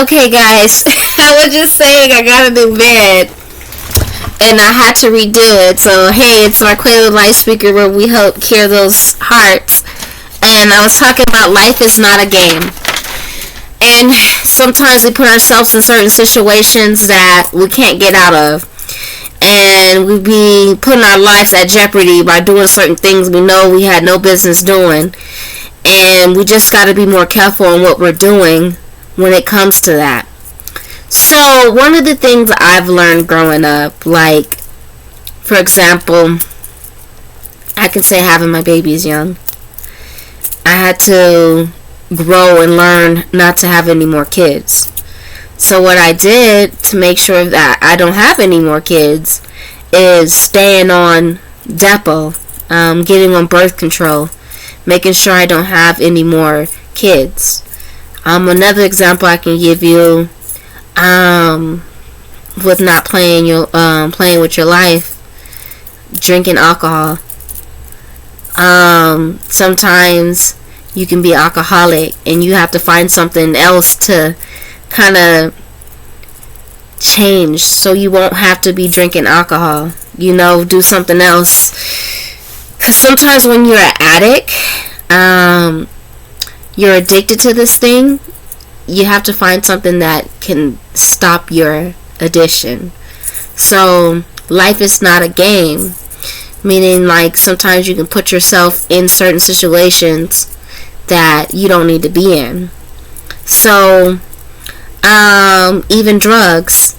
Okay, guys, I was just saying I got a new bed and I had to redo it. So, hey, it's Marquayla Life Speaker where we help cure those hearts. And I was talking about life is not a game. And sometimes we put ourselves in certain situations that we can't get out of. And we be putting our lives at jeopardy by doing certain things we know we had no business doing. And we just got to be more careful in what we're doing when it comes to that. So one of the things I've learned growing up, like, for example, I can say having my babies young, I had to grow and learn not to have any more kids. So what I did to make sure that I don't have any more kids is staying on Depo, getting on birth control, making sure I don't have any more kids. Another example I can give you, with not playing with your life, drinking alcohol. Sometimes you can be alcoholic and you have to find something else to kind of change so you won't have to be drinking alcohol. Do something else. Because sometimes when you're an addict, you're addicted to this thing, you have to find something that can stop your addiction. So life is not a game, meaning like sometimes you can put yourself in certain situations that you don't need to be in. So even drugs,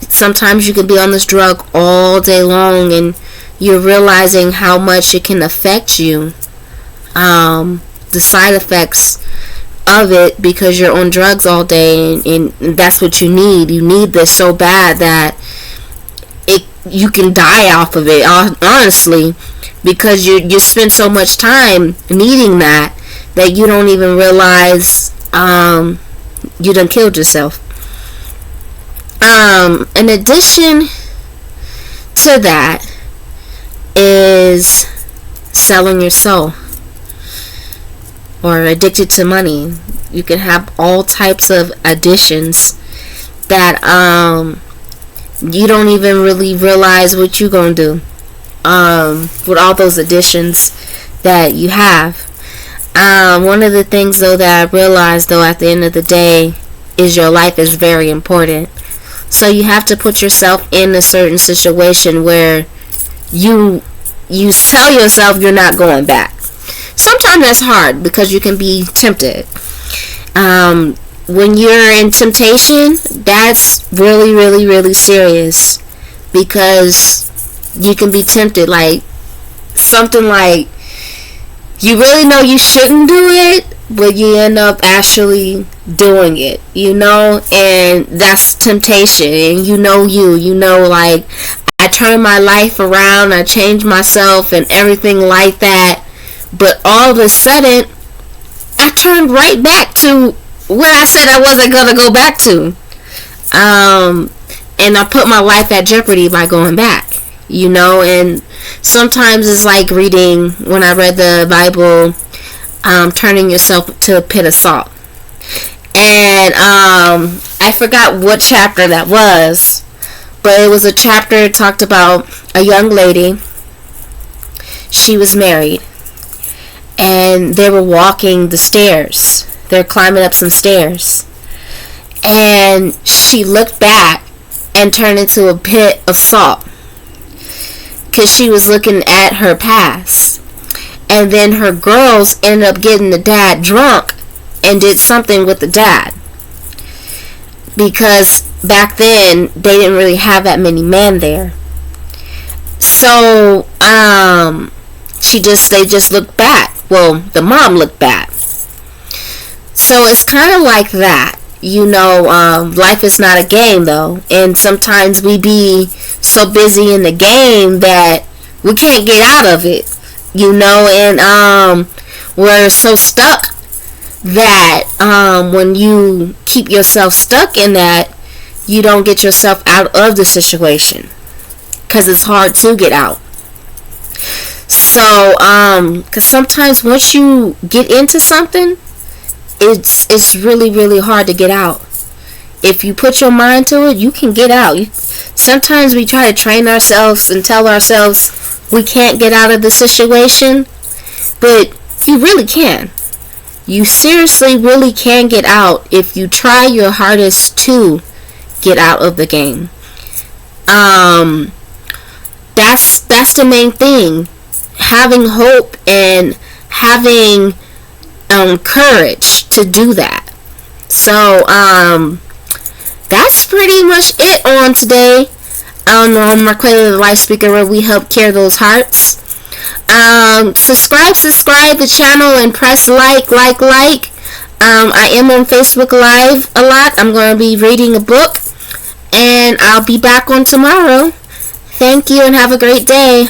sometimes you can be on this drug all day long and you're realizing how much it can affect you, the side effects of it, because you're on drugs all day and that's what you need. You need this so bad that you can die off of it, honestly, because you spend so much time needing that you don't even realize you done killed yourself. In addition to that is selling your soul or addicted to money. You can have all types of addictions that you don't even really realize what you're gonna do with all those addictions that you have. One of the things though that I realized though at the end of the day is your life is very important. So you have to put yourself in a certain situation where you tell yourself you're not going back. Sometimes that's hard because you can be tempted. When you're in temptation, that's really, really, really serious, because you can be tempted, like something like you really know you shouldn't do it, but you end up actually doing it, and that's temptation. And like, I turned my life around, I changed myself and everything like that, but all of a sudden I turned right back to where I said I wasn't going to go back to. And I put my life at jeopardy by going back, and sometimes it's like reading, when I read the Bible, turning yourself to a pit of salt. And I forgot what chapter that was, but it was a chapter that talked about a young lady. She was married, and they were walking the stairs. They're climbing up some stairs, and she looked back and turned into a pit of salt because she was looking at her past. And then her girls ended up getting the dad drunk and did something with the dad, because back then they didn't really have that many men there. So they just looked back. Well, the mom looked back. So it's kind of like that. Life is not a game though, and sometimes we be so busy in the game that we can't get out of it, and we're so stuck that when you keep yourself stuck in that, you don't get yourself out of the situation, because it's hard to get out. So because sometimes once you get into something, it's really, really hard to get out. If you put your mind to it, you can get out. Sometimes we try to train ourselves and tell ourselves we can't get out of the situation, but you really can. You seriously really can get out if you try your hardest to get out of the game. That's the main thing. Having hope and having courage to do that. So that's pretty much it on today on Marquayla the Life Speaker, where we help cure those hearts. Subscribe the channel and press like. I am on Facebook Live a lot. I'm going to be reading a book, and I'll be back on tomorrow. Thank you and have a great day.